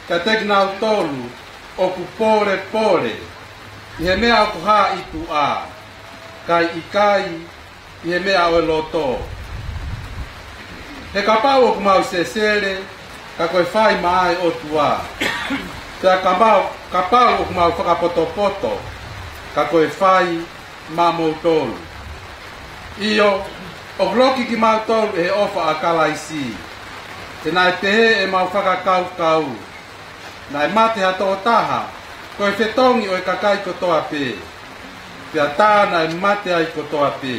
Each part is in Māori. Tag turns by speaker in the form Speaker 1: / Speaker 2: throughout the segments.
Speaker 1: ka tekna o tolu o ku pore pore i he mea o ku hā i tu a kai i kai i he mea o e loto he ka pau o ku mau sesere ka koe whai mai o tua te ka pau o ku mau whakapoto ka koe whai ma mo tolu iyo o bloki ki mau tolu e ofa a kalaisi te nai tehe e mau whakakau nai mate ha tō taha koe whetongi o e kakai kotoa pē pia tā nai mate ai kotoa pē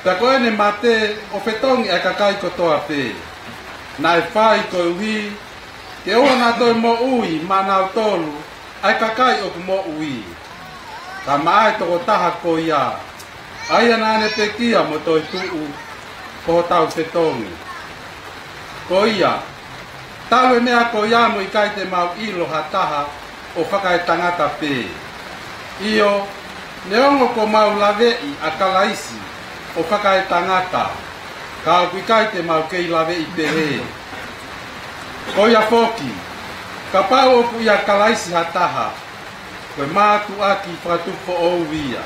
Speaker 1: ta koe ne mate o whetongi e kakai kotoa pē nai whai koe uhi ke oa nā toi mo ui manau tolu ai kakai o ku mo ui ka mai toko taha ko ia aia nane pekia mo toi tuu ko tau whetongi ko ia tau e mea ko ia mo i kai te mau ilo hataha o whakai tangata pē iyo neongo ko mau lavei a kalaisi o whakai tangata ka au i kai te mau kei lavei pehe ko ia foki ka pau o ku ia kalaisi hataha koe mātu aki whakatufo o uia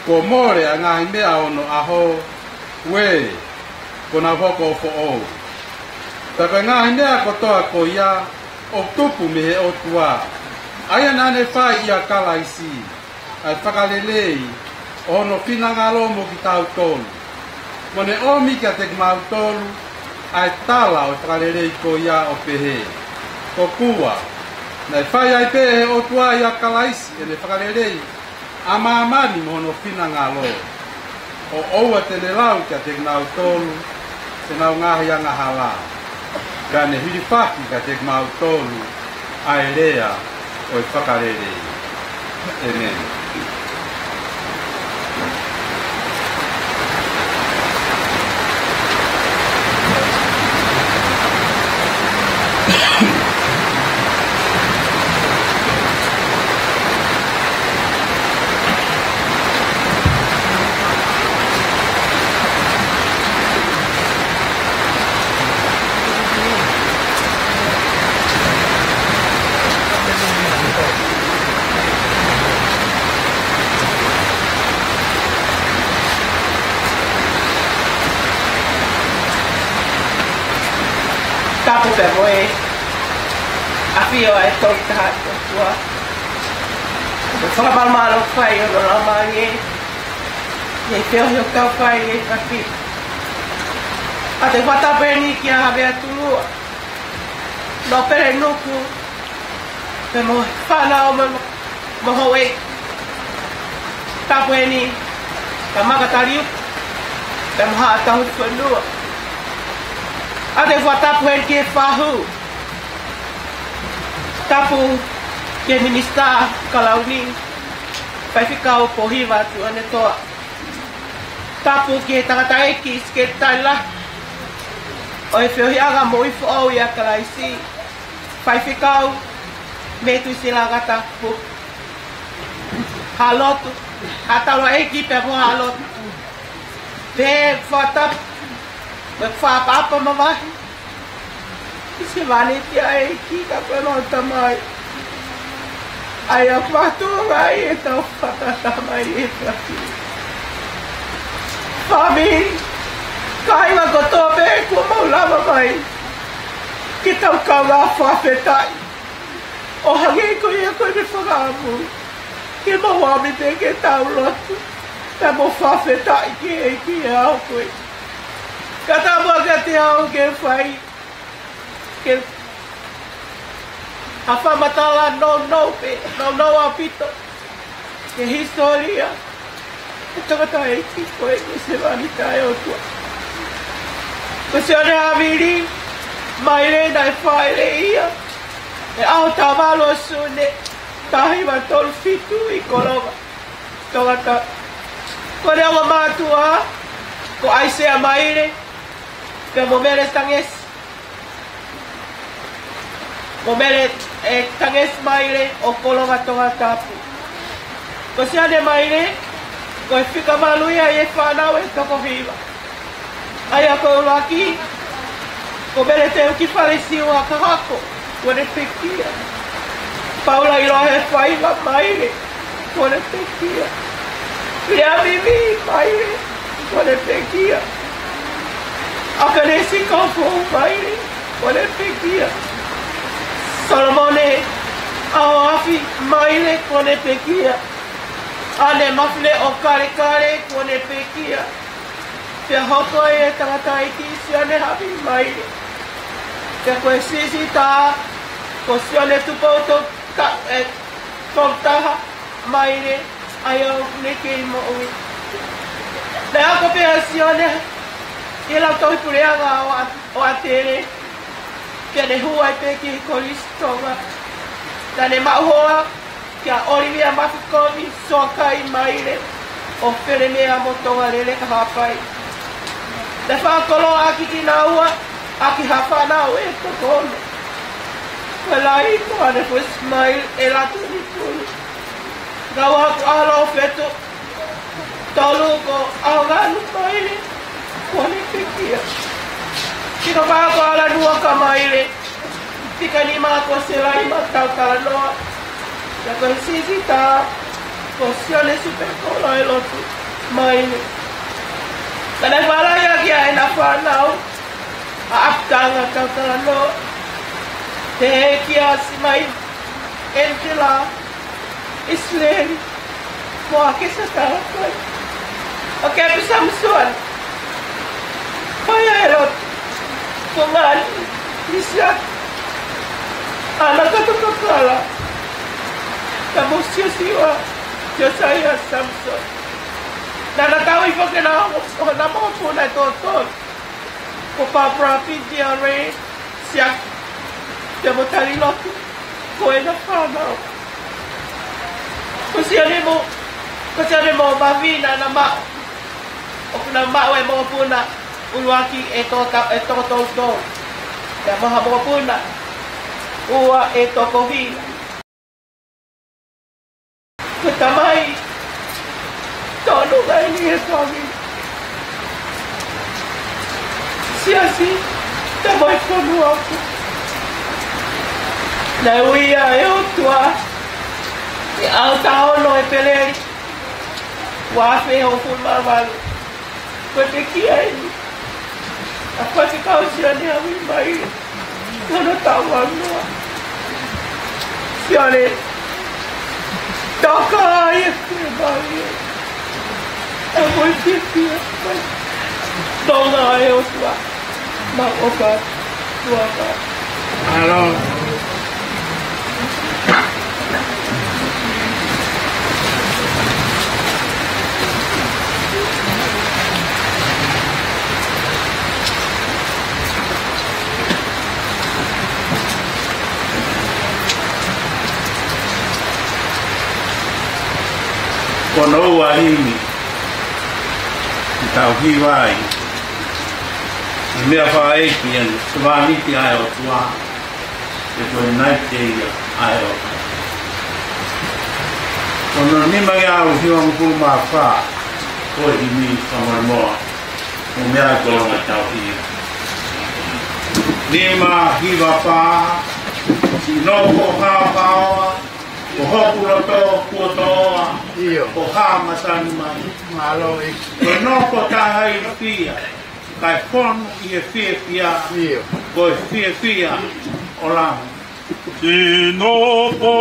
Speaker 1: ko more a ngahi mea ono aho we ko na hoko o fo o ta koe ngahi mea kotoa ko ia o tupu me he o tua aia nane whai ia kalaisi ai whakalelei ono pinangalo mo ki tau tolu mone o mika te mau tolu ai tala o whakalelei ko ia o pehe ko kua nei whai ai pehe o tua ia kalaisi e ne whakalelei a maamani mono pinangalo o oua tene lau kia te mau tolu te nau ngahi anga hala ka ne hirifaki ka te mau tolu ai rea o i whakarelei amen.
Speaker 2: Tapu pe moe a fio e tau taha tua o whakapalmalo whai o nona mangi e feo hio kau whai e kaki a te whatapeni ki a hawea tulua no pere nuku pe moe whanau mo hoe tapu eni ka makatariu pe moha a tahu whanua ade wa tapu en ke fahu tapu ke minista kalauni pai fikau po hiva tu ane toa tapu ke takatai ki ske tala o e feo hiaga mo i fo au ia kalaisi pai fikau me tu sila kata pu halotu hatalo eki pe mo halotu pe fatap Apa mamai? Se vale que aí que tá para nós também. Aí eu faço aí então faço mais isso aqui. Família, cai uma gota bem como lá mamãe. Que tal calar fafetai? O alguém conhece fogamo. Que não homem tem que tá o lote. Tá bom fafetai que é o coisa. Kata mo ka te au ke whai ke hawha matala no pe no apito ke historia e takata e ki koe ke se wani tae o tua ko se ane amiri mai re nai whai re ia e au tamalo sune tahi wa tolu fitu i korova takata ko rea wa mātua ko aise a mai re pe momere tanges maire o kolonga tonga tapu ko se ane maire ko e fika maluia e whanau e toko hiwa ai a ko laki ko mere te uki whalesi o a kahako kone pekia. Paula i rohe whai wa maire, kone pekia. Pia mimi maire, kone pekia. Akanesi kofo maire, kone pekia. Solomone, ao afi maire, kone pekia. Ane mafle o kare kare, kone pekia. Pia hoko e tangata iti sione hapi maire. Pia koe sisi ta, ko sione tupauto kontaha maire, ayo neke mo ui. Le ako pia sione, i lau tau pureanga o atere, pia ne hua i peki kolistonga. Na ne mauhoa, kia Olivia Mafikomi sokai maire, o where mea motonga lele ka hapai. Le whakolo aki ki naua, aki hawhanau e tokono. Walai ko ane po smile e latu ni tulu. Gau haku alo feto, tolu ko aunganu maile, kone pekia. Kino wako ala nua ka maile, tika ni mako selai matau kala noa. Ja ko sisi ta, ko sione super kola e lotu maile. Kana wala ya kia e na whanau, a aptanga kau kala noa. Te kia si mai Angela Isleli mo ake sa tarakay. Ake api Samson. Kaya erot kungan isya anak katukakala. Tapos siya siwa Josiah Samson. Nanakawi pa kinahang na mga punay totot. Kupaprapi diya rin siya Devo tali lotu, koe na whanau. Kasi mo mawina na mao. O kuna mao e mga puna, uluaki e totol. Kaya mga puna, ua e tokovina. Katamay, tono na iniya kami. Siya si, tamoy kono ako. Na uia eu tua e ao tao no e pele wa fe o fu marval ko te ki ai a ko te kau sia ne a mi mai no tao no siale toka ai ke mai a mo te ki dona eu tua ma oka tua ka
Speaker 1: Alors, kono ua hini i tau hiwai i mea whaeki an swaniti ai o tua e koe naite ia ai o kono nima i au hiwa mkulu maa wha koe i mi whamarmoa o mea i kolonga tau hiwa nima hiwa wha si noko hawa o hoku roto kuotoa, o hama sani mai.
Speaker 3: Malo e.
Speaker 1: O noko taha i fia, kai whonu i e fia fia, ko e fia fia o lamu.
Speaker 3: Si noko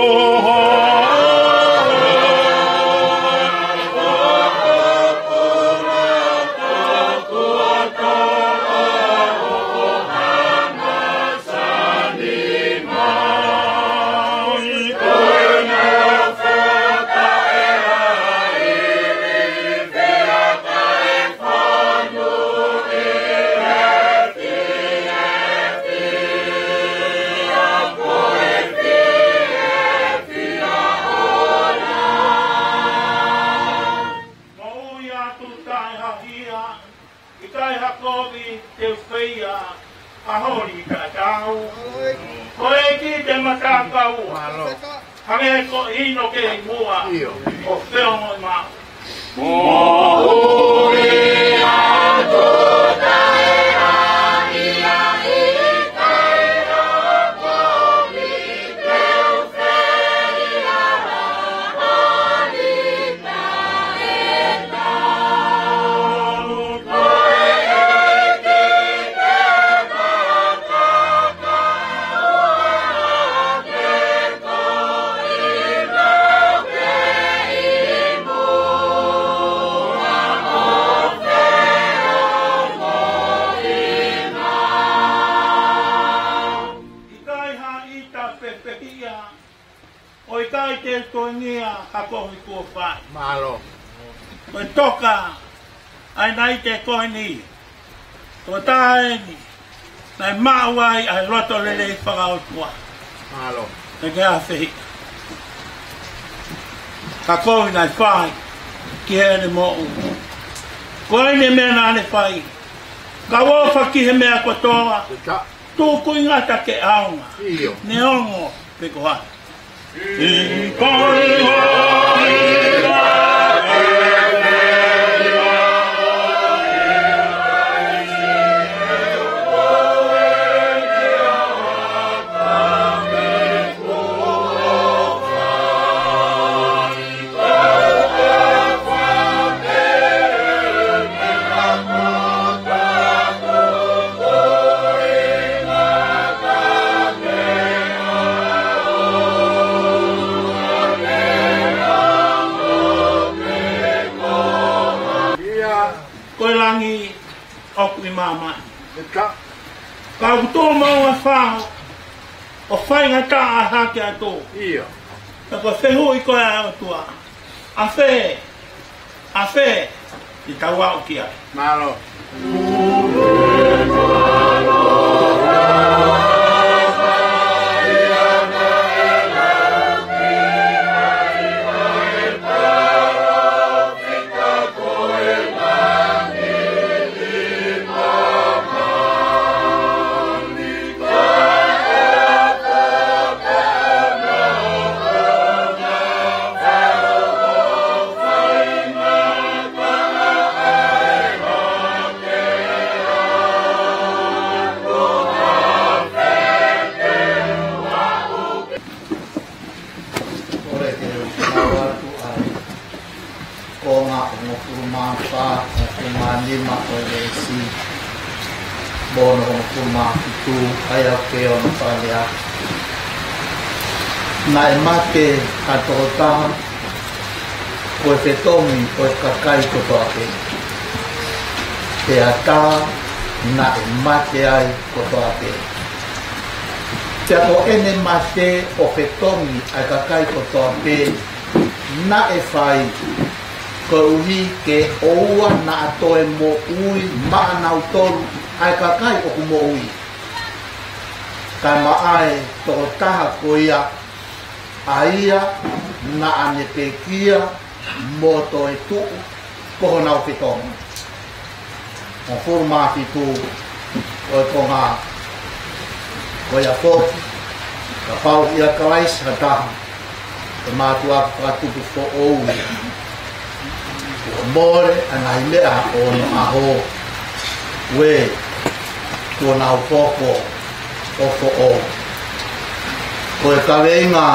Speaker 3: ahori ka tau koe ki te makakau hange ko hino ke mua o wheongo i maa Mohuri atu tae a ia i tae roko ita pepehia. O i kai te toingia hakohi kua whai.
Speaker 4: Malo.
Speaker 3: O i toka ai nai te koini. O taeni. Nai mauai ai roto lele i whakautua.
Speaker 4: Malo.
Speaker 3: Te ngea whihi. Hakohi nai whai. Ki hele mo u. Koine mea nane whai. Ka wofa ki he mea kotoa.
Speaker 4: Ka.
Speaker 3: Tūku ingata ke aunga.
Speaker 4: Iyo.
Speaker 3: Ne ongo pe koha. Oku I mama.
Speaker 4: Ka.
Speaker 3: Ka uto mau a whao. O whainga tā a hake a tō.
Speaker 4: Iyo.
Speaker 3: Ta ko wheho I koe a tua. A whe. A whe. I tau au ki ai.
Speaker 4: Malo.
Speaker 5: Bono kuma itu ayah keo nafalia. Na emate atota koe fetomi koe kakai kotoake. Te ata na emate ai kotoake. Te ato ene mate o fetomi ai kakai kotoake na e fai koe uhi ke oua na atoe mo ui maa na utoru ai kakai o kumo ui. Kai maae toko taha ko ia a ia na ane pekia mo to e tuu koho nau whitonga. O furu maafi tū o e konga ko ia fōti ka pau ia kalais ha taha e mātua katupu fo oui. O more anai mea o no aho we ko nau poko o fo o. Ko e kaweinga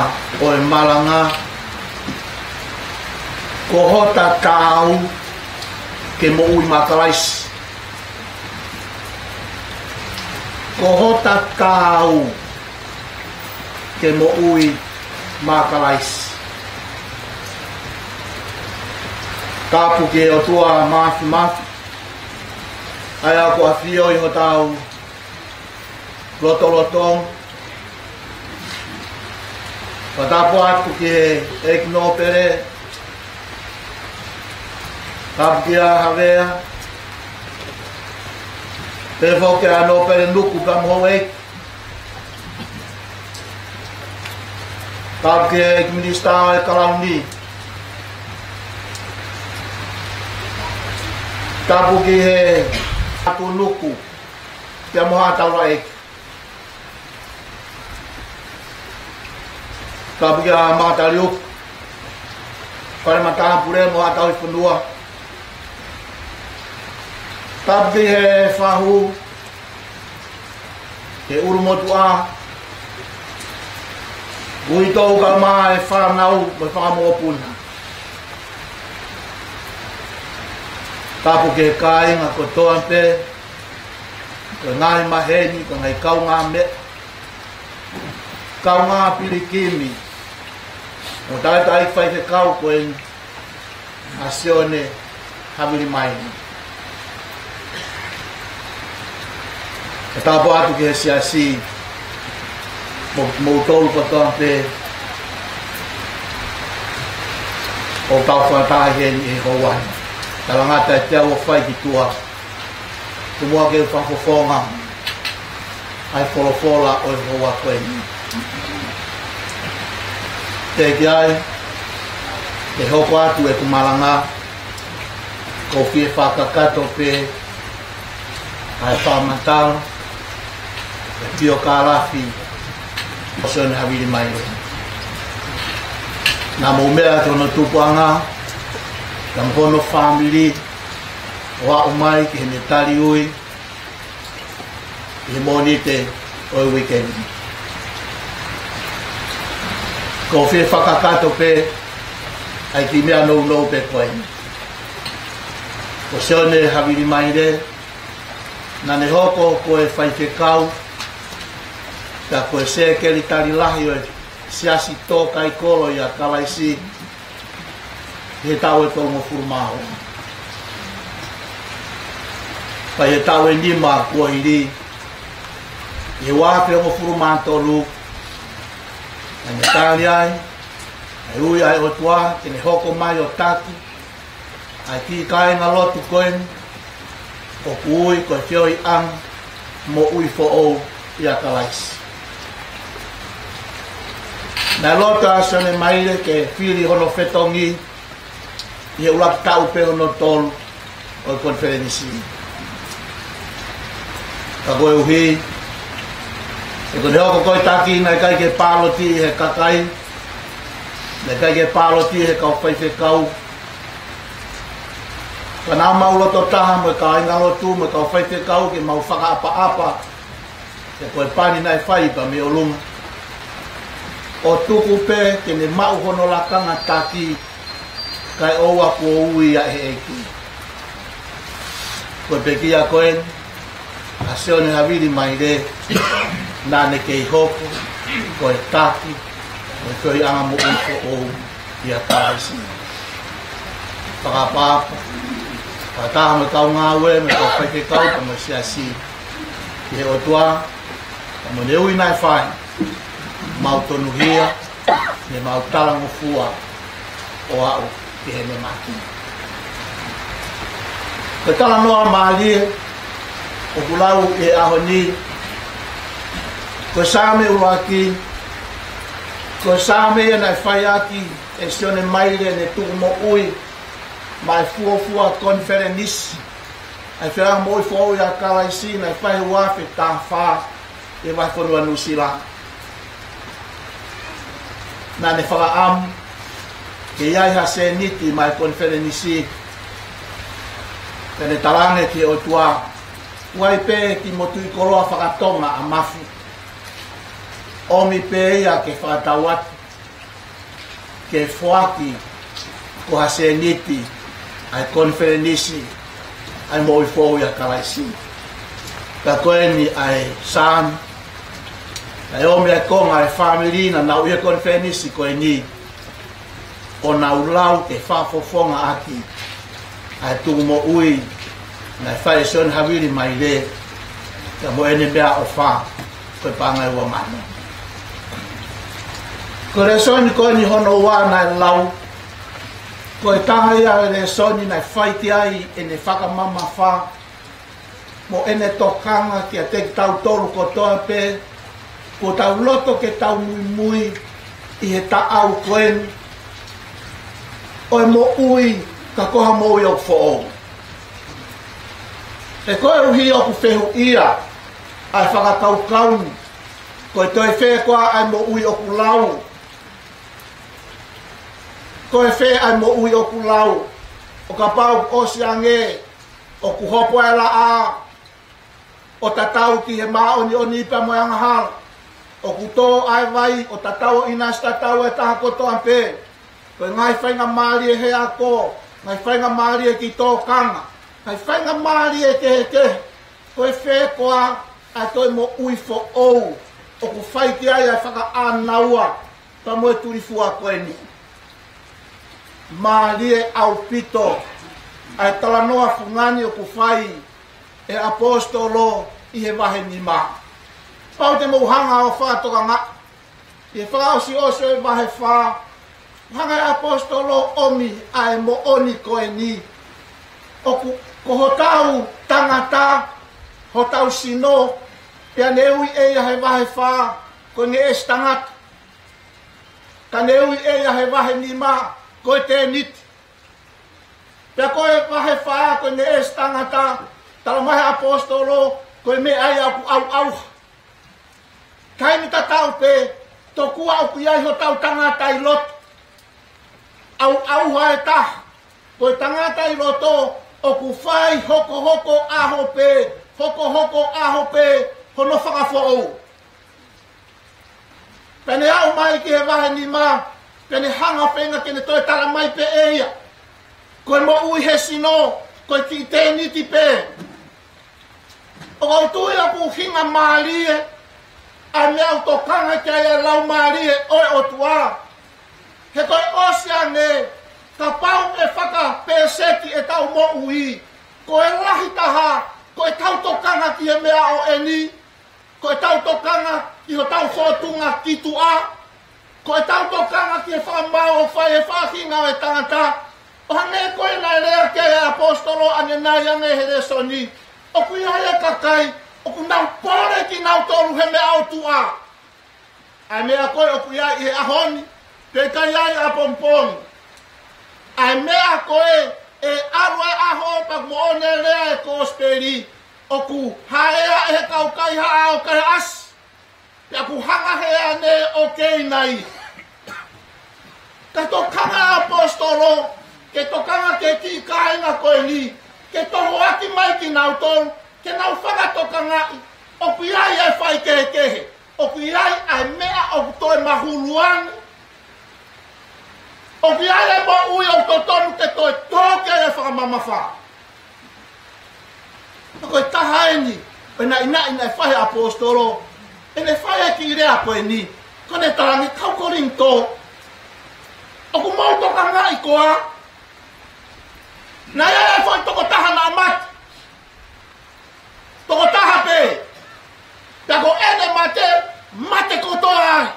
Speaker 5: o e malanga ko hota tāu ke mo ui makalais. Ko hota tāu ke mo ui makalais. Kapu ke o tua mafi. Ai ako a fio I ho tau lotong. Patapo atu ke ekno pere. Kapu ke a havea. Pefo ke a no pere nuku kam hoe. Kapu ke ek minister e kalauni. Kapu ke he aku nuku kia moha tau rae ka bia mata liuk kare mata pure moha tau fundua tapi he fahu ke urumotua uito kalma e fa nau me fa mo puna tapu ke kai nga kotoa pe ko ngai maheni ko ngai kau nga me kau nga pilikimi o tai fai ke kau ko en asione habili mai tapu atu ke siasi Mo tolu kotoa pe o tau whatahi e Hawaii. Talangata e te awa whai ki tua. Tumua ke whakofonga. Ai wholofola o e hoa koe. Te ki ai, te hoko atu e kumalanga. Ko fie whakakato pe. Ai whamatalo. E pio kārafi. O sone hawiri mai. Nā mō mea tono tupuanga. Ka mhono family. Wa umai ki hene tari ui. I monite o weekend. Ko fie whakakato pe. Ai ki mea no pe koe. Ko sone hawiri mai re. Nā ne hoko koe whaifekau. Ta koe se keri tari lahi o siasi tō kai kolo i a kalaisi. He tau e tongo furumao. Pai he tau e nima kua hiri. I wāke o furumao tolu. Ane tāri ai. Ai ui ai o tua. Kene hoko mai o tatu. Ai ki kai ngā lotu koen. O kui koe whioi ang. Mo ui fo o i a kalaisi. Nā lota asane maire ke whiri hono whetongi. I he ulak tau pe hono tolu o konferenisi. Ka koe uhi. E kone hoko koe taki nai kai ke pāloti he kakai. Nai kai ke pāloti he kau whaifekau. Ka nā mauloto taha mo ka inga lotu mo kau whaifekau ke mau whakaapa-apa. Ke koe pani nai whaipa me o lunga. O tuku pe ke ne mau hono lakanga taki kai oua kua ui a he eki. Koe peki a koen, a seone hawiri mai re, nane kei hoko, koe taki, koe koe anga mo uko ou i a karaisi. Whakapapa, whataha me kau ngāwe, me kau whaike kau, ka mo siasi. Ki he otua, ka mo ne ui nai whai. Mau tonu hia, ne mau talango fua o au ki he me maki. Ko tala noa maalie, o kulau e aho ni, ko same uaki, ko same e nai whai aki, e sione maire ne tuku mo ui, mai fua konferenisi, ai whianga mo i fo i a kalaisi, nai whai wafe tā whā, e vai whanua nusila. Nā ne whakaamu, ke iai ha se niti mai konferenisi, tene tarange ki o tua, uai pe ki motu i koroa whakatonga a mafu. Omi pe ia ke whakatawatu, ke whoaki, ko ha se niti, ai konferenisi, ai mo i fōu ia kalaisi. Ka koeni ai sāmi, ai ome e konga e whamiri na nau ia konferenisi koe ni. O nau lau te whafofonga aki. Ai tuku mo ui. Na whae son hawiri mai re. Ka mo ene bea o wha. Koe pāngai ua mana. Ko re soni koe ni hono wā nai lau. Koe tanga ia re soni nai whaiti ai ene whakamama wha. Mo ene tokanga ki a teki tau toru kotoa pe. Ko tau loto ke tau mui i he ta au koen. Oe mo ui ka koha mo i oku fo'o. E koe uhi oku whehu ia ai whakakau kauni. Koe toi whe koa ai mo ui oku lau. Koe whe ai mo ui oku lau. O ka pau osi ange. Oku hopo e la a. O tatau ki he maa oni ipa mo anga hala. O kuto ai vai o tatau inas tatau e taha kotoa pe. Koe ngai whainga maari e he ako. Ngai whainga maari e ki tō kanga. Ngai whainga maari e ke he ke. Koe whe koa a toi mo ui fo ou. O ku whaiti ai ai whaka anaua. Ta moe turi fua koe ni. Maari e au pito. Ai talanoa fungani o ku whai. E apostolo i he wahe ni maa. Pau te mouhanga o whātoka ngā E whakaosi osi o mahe wha. Hanga apostolo omi ai mo oni koe ni. Oku ko hotau tangata, hotau sino, pia neui e ia he wahe wha, ko nge es tangata. Ka neui e ia he wahe nima, koe te nit. Pia koe wahe wha, ko nge es tangata, tala mahe apostolo, koe me ai au. Kai ni tatau pe, tokua au iai hotau tangata i loto. Au hae taha, koe tangata i loto, o ku whai hoko aho pe, hono whakawho'ou. Pene au mai ki he wahe ni mā, pene hanga whenga kene toi tala mai pe eia. Koe mo ui he sino, koe ki te niti pe. O kau tui a ku hinga maalie, a me au tokanga kia ia lau maalie oe o tua. He koe oseane, ka pau e whaka peseti e tau mo ui. Koe lahi taha, koe tau tokanga ki he mea o eni. Koe tau tokanga ki ho tau whotunga ki tua. Koe tau tokanga ki he whamau o whai e whakinga o e tangata. O hane koe nai lea ke e apostolo ane nai ane he resoni. O kui hae kakai, o ku nau pore ki nau tolu he mea o tua. Ai mea koe o kui ai he ahoni. Pe kai ai a pomponi. Ai mea koe e arua aho pak mo one lea e kosperi. O ku haea e kau kai haa o kai as. Pea ku hanga hea ne o kei nai. Ka tokanga apostolo, ke tokanga ke ki kainga koe ni. Ke toho aki mai ki nau tolu, ke nau whaka tokanga i. O ku iai e whai kehe. O ku iai ai mea o ku toi mahuluani. O ki ale mo ui o totonu ke toi toke e whakamamawha. Koe taha eni, e na ina e whahe apostolo, e ne whahe ki rea koe ni, kone tarangi kaukorinto. O ku mau toka ngai koa, na e whai toko taha na mati. Toko taha pe, pia ko ene mate kotoa ai.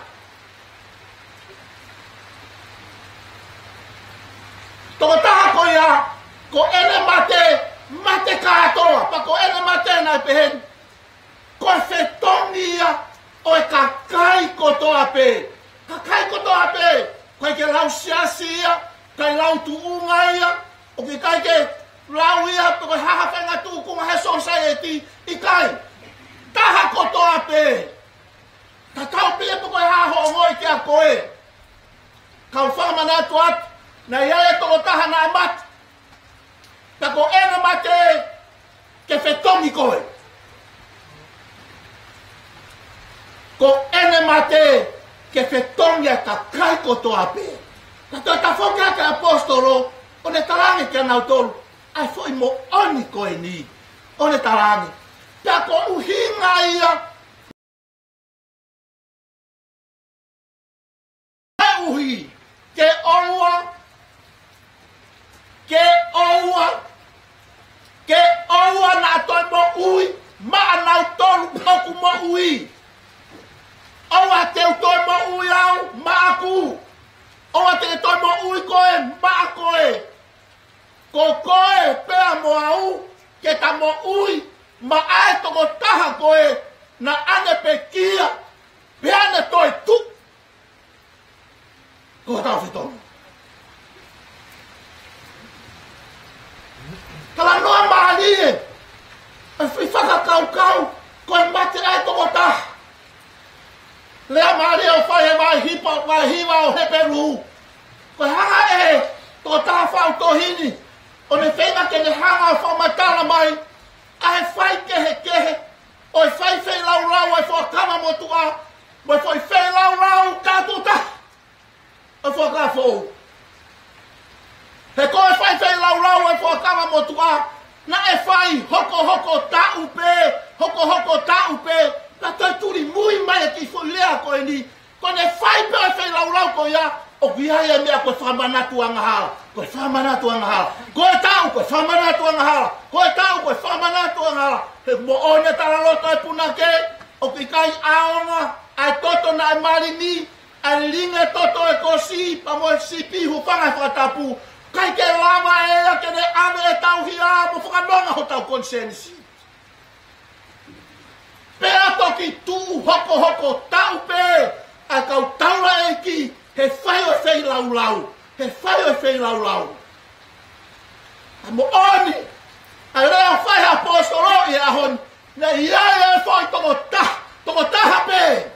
Speaker 5: Toko taha ko ia, ko ene mate katoa, pa ko ene mate nai pehen. Ko whetongi ia, o e ka kai kotoa pe. Ka kai kotoa pe, ko e ke lau siasi ia, kai lau tuunga ia, o ke kai ke lau ia, ko e haha whenga tukunga he society, i kai. Taha kotoa pe. Ka kau pia po ko e haha hongoi kia koe. Kau whamanatu atu. Na iae toko taha na mati. Ta ko ena mate ke whetongi koe. Ko ene mate ke whetongi a ka kai kotoa pe. Ta toi ta whoka ke apostolo, o ne tarangi ke nau tolu. Ai foi mo oni koe ni. O ne tarangi. Ta ko uhinga ia. Ai uhi. Ke oua. Ke oua na toi mo ui, maa nau tolu poku mo ui. Oua teu toi mo ui au, maa ku. Oua te toi mo ui koe, maa koe. Ko koe pea mo au, ke ta mo ui, ma ae toko taha koe, na ane pe kia, pe ane toi tuk. Ko tau whitonga. Kala noa maalie, e whiwhaka kau, koe mate ai toko taha. Lea maalie o whae vai hiwa o heperu. Koe hanga e, toko taha whau tohini, o ne whenga ke ne hanga o whau matala mai, ahe whai kehe, o e whai lau, e whakama motua, o e whai lau, kātou taha, o e whakafou. He koe whai lau e whakama motua, na e whai hoko ta upe, na toi turi mui mai e ki whuilea koe ni, koe ne whai pe e lau koe ia, o ki hai e mea koe whamanatu angahala, koe tau koe whamanatu angahala, he mo one taraloto e punake, o ki kai aonga, ai toto na e marini, Alinga toto e kosi, pamo si pihu whanga whatapu, kai ke lava ea ke ne ame e tau hia, mo whakanonga ho tau konsensi. Pea toki tu hoko tau pe, a kau taura e ki, he whai o whei lau. He whai o whei lau. A mo oni, a rea whai ha pōsoro i ahon, na iai e whai toko taha pe.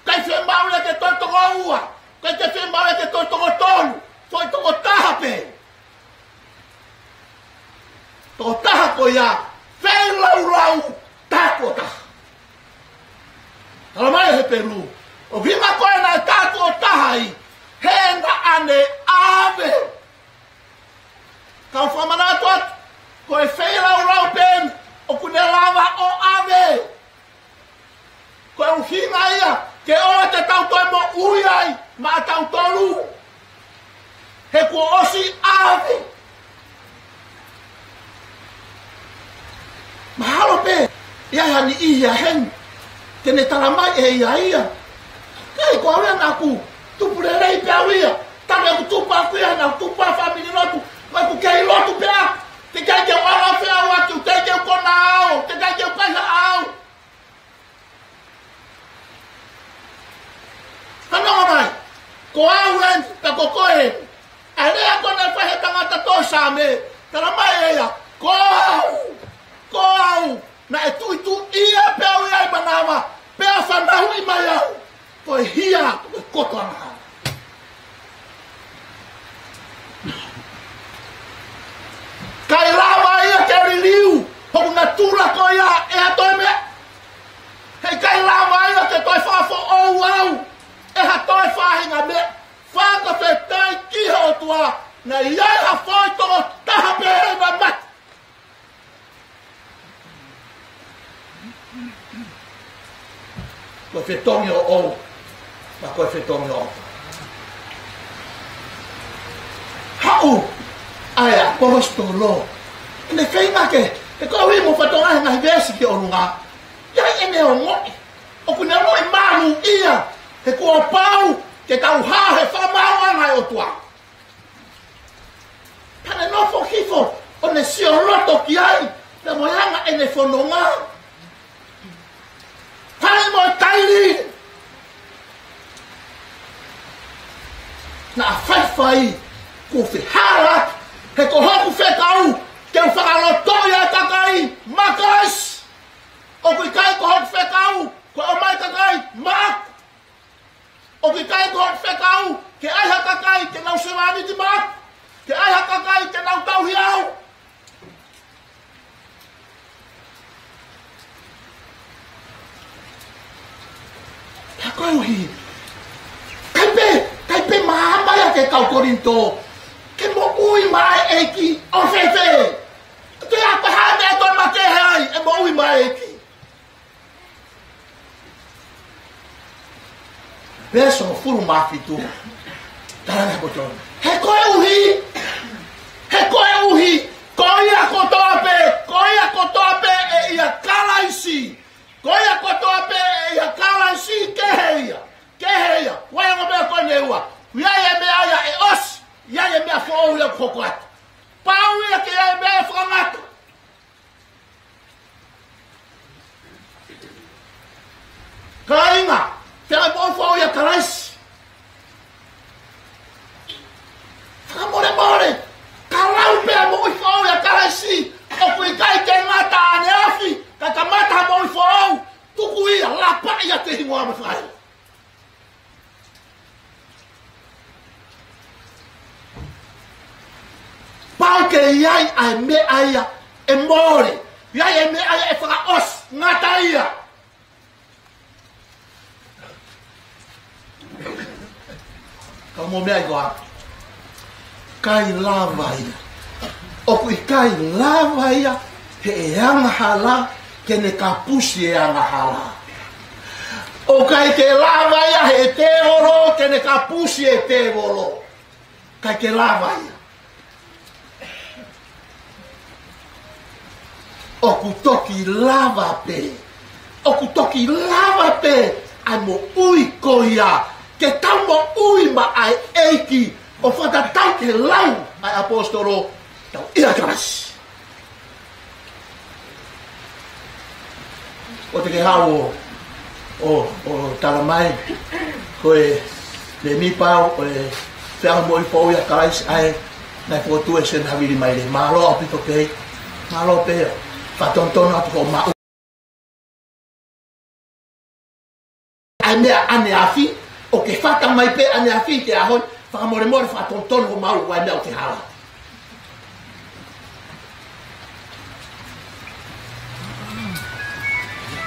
Speaker 5: Kai whi maure ke toi toko ua, kai te whi maure ke toi toko tonu, whai toko taha pe. Toko taha ko ia, whei lau, tako taha. Tala mai he Peru. O vima koe na tātu o tahai. He na ane ave. Kau whamanatu atu. Koe whērau pen. O kune lava o ave. Koe uhinga ia. Ke oa te tau toi mo uiai. Ma tau tolu. He kua osi ave. Mahalo pe. Ia hani ia hen. Tene taramai e ia. Kei ko awea naku. Tupure rei pe awea. Tame aku tupa aku ia na tupa family lotu. Mai ku kei lotu pea. Te kei ke wala whea watu. Te kei kona ao. Te kei ke kaiha ao. Hanonga mai. Ko awen ta ko koe. Alea kona whahe tangata tosa me. Taramai e ia. Ko au. Na e tu ia pe awea i manawa. Pea whanahu i mai au. Koe hia koe koto anga. Kai lawa ia ke riliu. Hoku na tura ko ia e hatoi me. Hei kai lawa ia ke toi whafo ou au. E hatoi whahinga me. Whaka whetai kiha o tua. Na iai ha whoi toko taha pehe na mati. Koe whetongi o ou, ma koe whetongi o. Hau, aia, porosto lo. Ne whainga ke, e koe hui mo whatonga ngahi vesi ke orunga. Iai ene o ngoi, o kune ngoi manu ia, he kua pau, ke tau hahe whamau angai o tua. Pane nofo hifo, o ne sioroto ki ai, na moyanga ene whanonga. Pai mo tairi. Na fai ku fihara he ko hoku fekau ke whakaloto ia takai makas. O kui kai ko hoku fekau ko o mai takai mak. O kui kai ko hoku fekau ke aiha takai ke nau sewani di mak. Ke aiha takai ke nau tau hiau. Koe uhi, kaipe mahama ya ke kau korinto, ke mo ui mai eki o fefe. Te apa hane e toi make hai, e mo ui mai eki. Beso furu mafitu, taranga koton. He koe uhi, koia kotoape e ia kalaisi. Koia kotoape e ia kalaisi keheia. Waianga mea koe neua. Iai e mea ia e os. Iai e mea fōu ia kuhokuatu. Pau ia ke iai e mea e whangatu. Kainga, te ai fōu ia kalaisi. Whakamore. Karau pea mo i fōu ia kalaisi. O kui kai ke ngata ane afi. Ka kamata mo i fōu. Tuku ia, lapa ia te hingoa me whai. Pau ke iai ai me aia e mōre. Iai ai me aia e whakaos ngata ia. Ka mo mea i goa. Kai lava ia. O kui kai lava ia. He e anga hala. Kene kapusi e anga hala. O kai ke lava ia he te oro, kene kapusi e te oro. Kai ke lava ia. O kutoki lava pe. Ai mo ui ko ia. ke tau mo ui ma ai eiki o whata tau ke lau ai apostolo tau ia karasi. O te ke hao o talamai koe le mi pau o le whianga mo i pou ia karasi ai nai potu e sen haviri mai le malo apito kei malo peo whatontono atu ko mau ai mea ane afi o ke whata mai pe ane afi te ahoi whakamore more whatontono ko mau wai mea o te hala.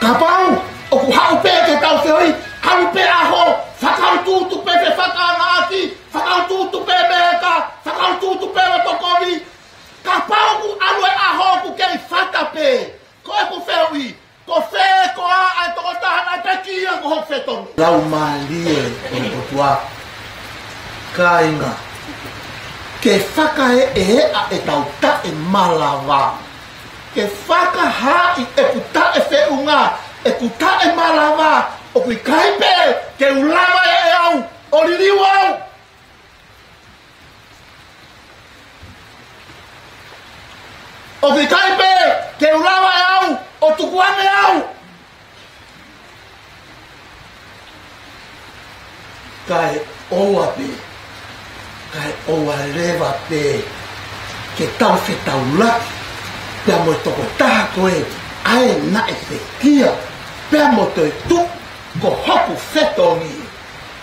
Speaker 5: Ka pau o ku hau pe ke tau te hoi hau pe aho whakau tūtu pe pe whakaana aki whakau tūtu pe meka whakau tūtu pe watokovi ka pau ku alue aho ku kei whata pe ko e ku whehui ko whe ko a ai toko tahana pe kia ko hok whetonu lau malie o tua ka inga ke whakahe e hea e tau ta e malawa ke whakaha i e kuta e wheunga e kuta e malawa o kui kaipe ke ulama e au o liriu au o kui kaipe ke ulama e au o tukuane au kai oa pe kai oa leva pe ke tau whetau laki pia mo toko taha koe ae na e te kia pia mo te tu ko hoku whetongi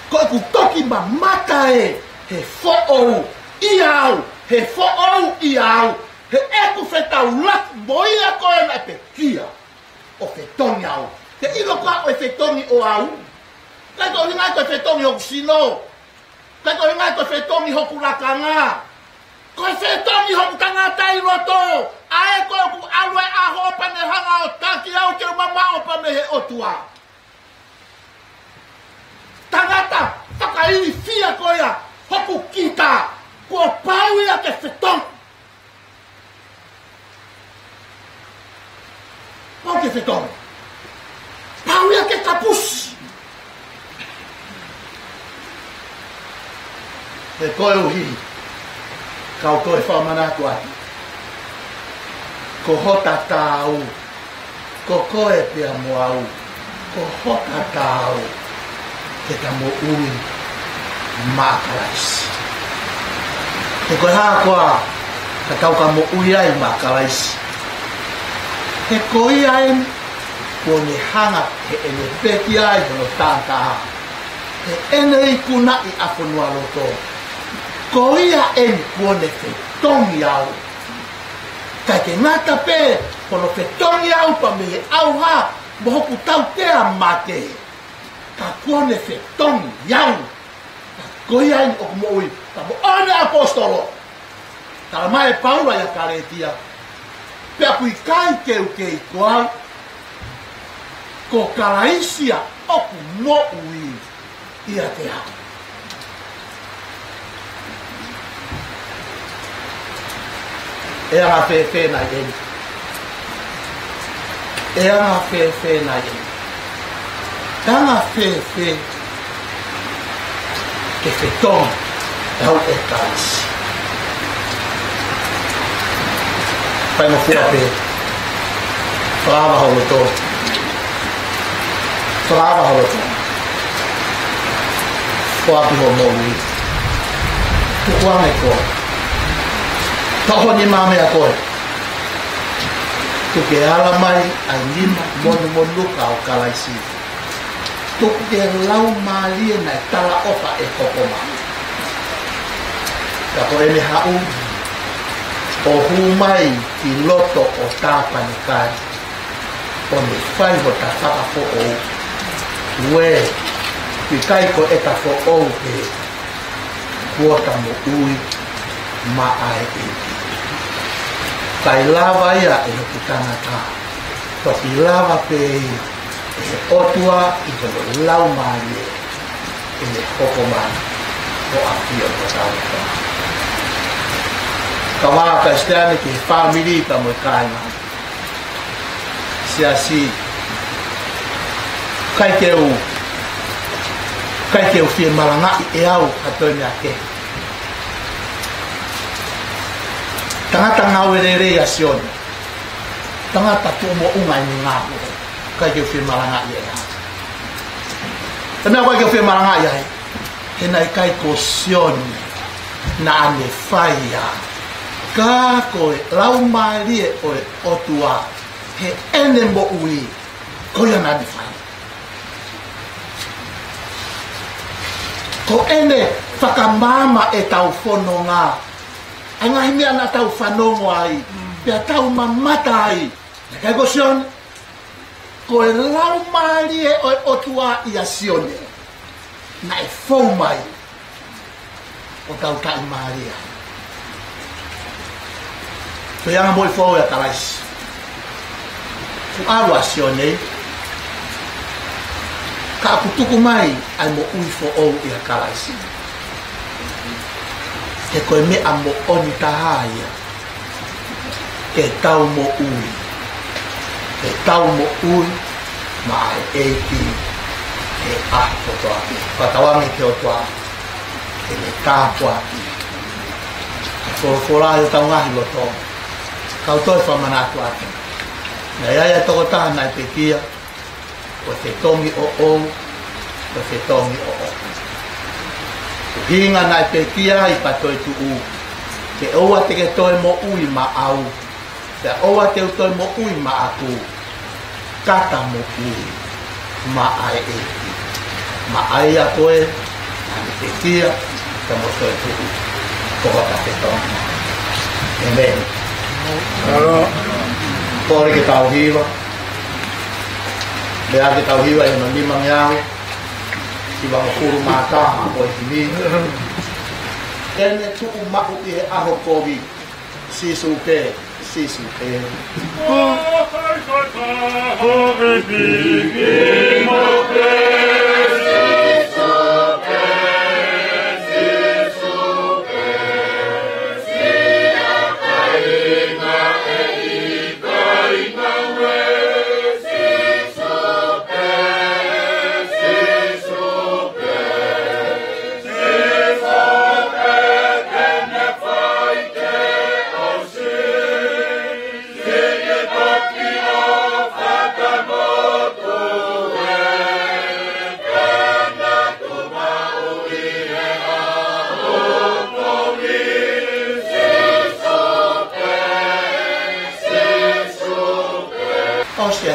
Speaker 5: ko ku toki ma mata e he fo'ou i au he fo'ou i au he eku whetau laki moia koe na e te kia o whetongi au te ilo ka o e whetongi o au kai ko ingai ko e whetongi hoku sino kai ko ingai ko e whetongi hoku lakanga ko e whetongi hoku tangata i roto ae ko ku alue aho pane hanga o taki au ke mama o pane he otua tangata whakairi fia koea hoku kita kua pau ia ke whetong pau ke whetong pau ia ke kapusi he koe uhi kau koe whamanatu ati ko hota tau ko koe pia mo au ko hota tau ke ka mo ui makalaisi he koe haa koa ka tau ka mo ui ai makalaisi he koe ai ko ne hanga he ene peki ai kono tāntaha he ene i kuna i afonua loto ko ia eni kuone whetongi au kai ke ngata pe kono whetongi au pa me au ha mohoku tau tea mate ka kuone whetongi au ko ia eni o kumoi ka mo ane apostolo ka mai Paula ya karetia pe apui kai keu kei koau ko karaisia o kumo ui ia te hau e a fe na yen e a fe na yen tanga fe ke fe ton au e tas pai mo fua pe frava holoto fua pi ho mo wi tu kwa me ko Toho ni mame a koe. Tu ke ala mai ai lima monu ka o kalaisi. Tu ke lau malie na tala opa e kokoma. Ka koe me hau o humai ki loto o tāpani kai. O me whai ho ta whaka fo o. Ue, ki kai ko e ta fo o ke kuota mo ui ma ai e. Kai lava ia e hoki tangata. Toki lava pe e otua i tono lau maie e me hoko mai o apio o tauta. Ka waa ka steane ki family ka mo kainga. Si asi kai ke u kai ke o fie malanga I au atoi mea ke tangata ngau re ya sione tangata tu mo unga ni ngā kai ke o fie malanga I au tamea kai ke o fie malanga I ai he nai kai ko sione na ane whaia ka koe lau marie oe otua he ene mo ui koia na ane whaia ko ene whakamama e tau whono ngā anga himi ana tau whanongo ai pia tau mamata ai kai ko sione koe lau marie oe otua ia sione na e whou mai o tau tai Maria. Ko yanga moi fo ya talais. Ku awa sione. Ka kutuku mai ai mo ui fo o ya talais. Ke koe me amo oni tahaya. Ke tau mo ui. Ke tau mo ui ma ai eiki e aho toa. Patawangi ke o toa. E me kāpua ki. Whora e tau ngahi loto. Kau toi whamanatu ake. Nei aia toko taha nai pe kia. O te tongi o o. O te tongi o o. Hinga nai pe kia I patoi tu u. Te oua te ke toi mo ui ma au. Te oua te toi mo ui ma aku. Kata mo ui. Ma ai e. Ma ai a koe. Nai pe kia. Como soy tú, como cafetón. Amén. Por que está viva. Vea que está viva y no ni mangiado. Si vamos a puro matar, pues ni. Él es tu mago y ajo COVID. Si supe, si supe.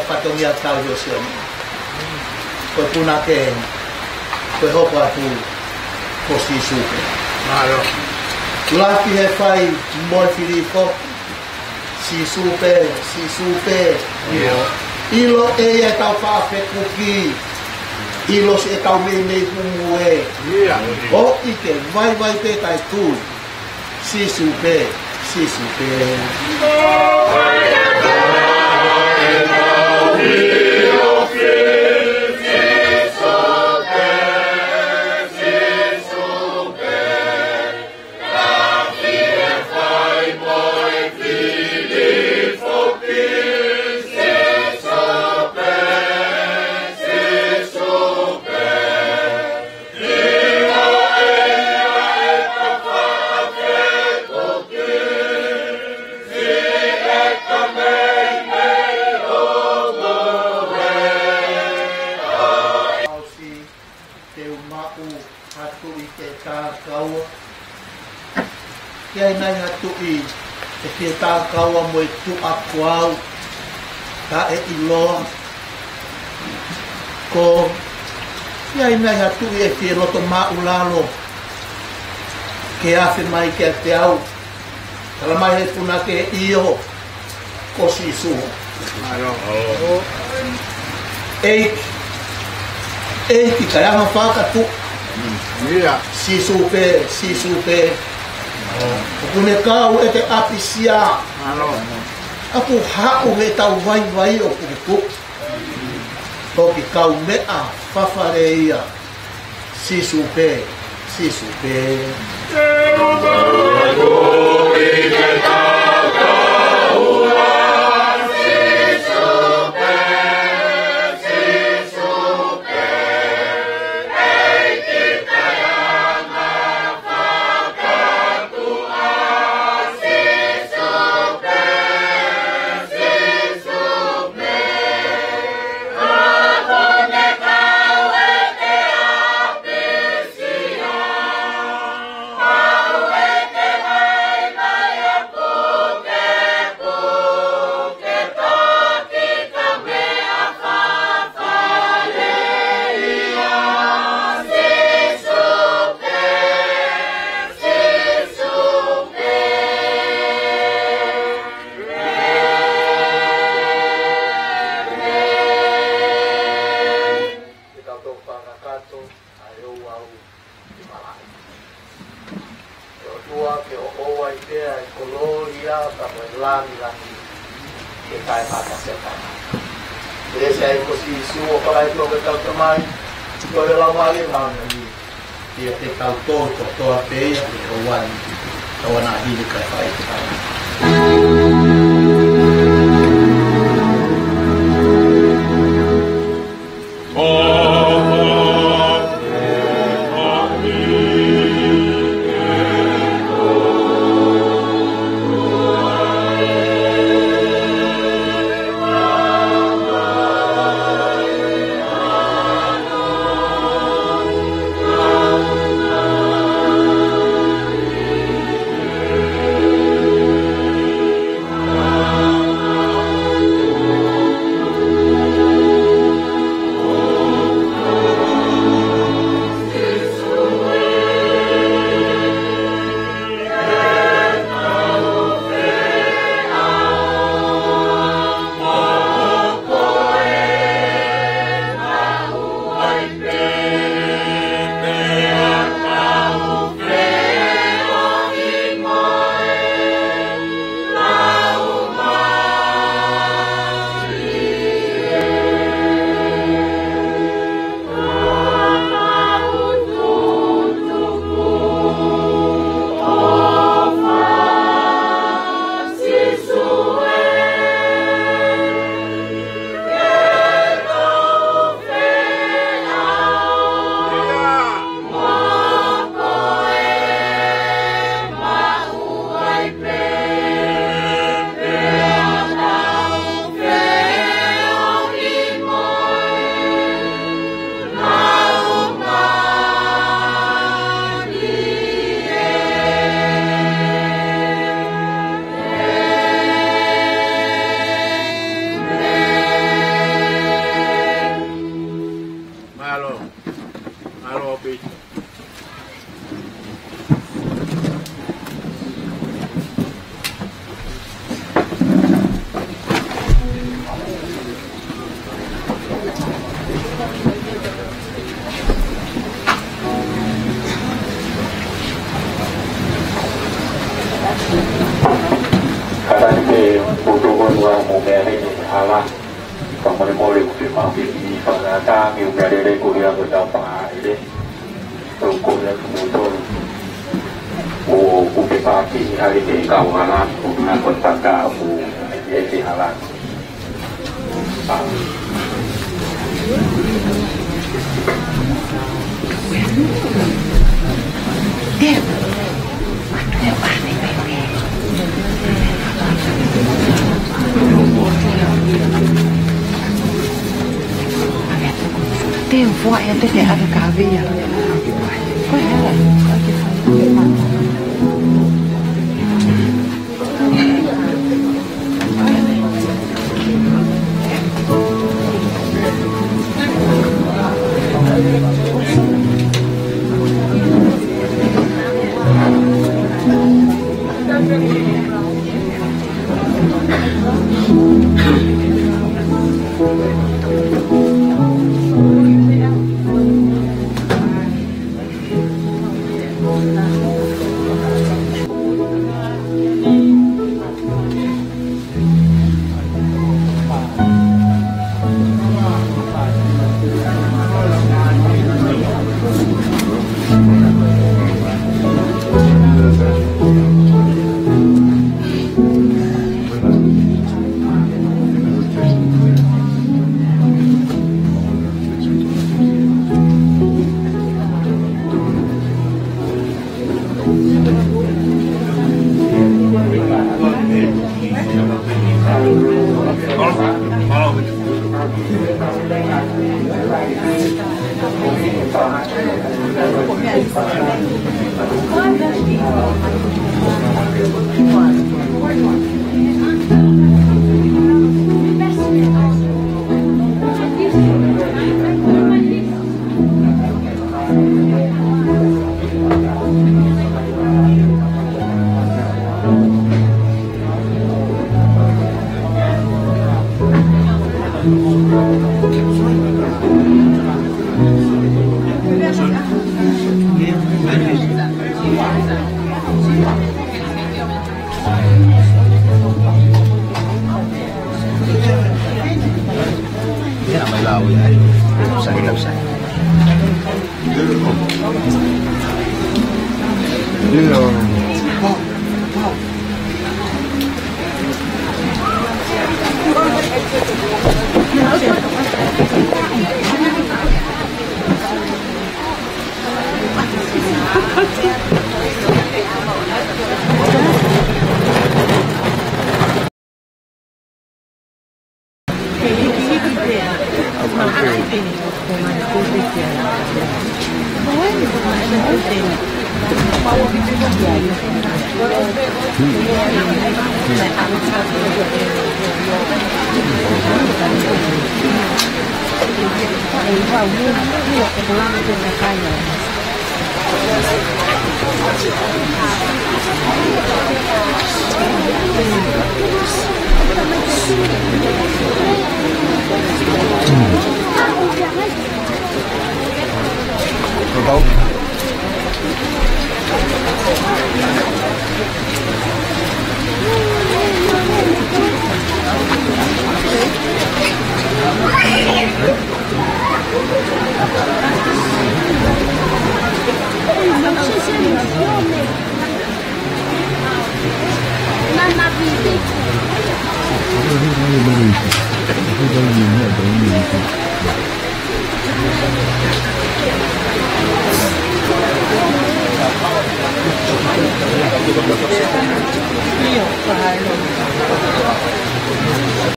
Speaker 5: Fatongia tau yo sione. Koe puna ke koe hoko atu ko si supe.
Speaker 1: Maro.
Speaker 5: Laki he whai moi whiriko. Si supe, si supe. Ilo e tau whaafe kuki. Ilo se tau mene humu e. O ike vai vai pe kai tu. Si supe, si supe. Kiai nai hatu I e kia tā kaua mo e tu aku au tā e iloa ko kiai nai hatu I e kia loto mau lalo ke awhi mai ke te au tala mai he puna ke io ko si suho eiki kai anga whakatu si supe Kune kau e te apisia. Aku hau he tau vai o kuku. Toki kau mea whawhareia. Si supe. Tua ke o ai te ai koloria ta mo lami la ke kai mata se ta e se ai ko si suo para ai to ke ta mai to le la mai ma ni te ta to te o wan to na hi de kai ai
Speaker 4: Yan, may lao yan. Lapsan.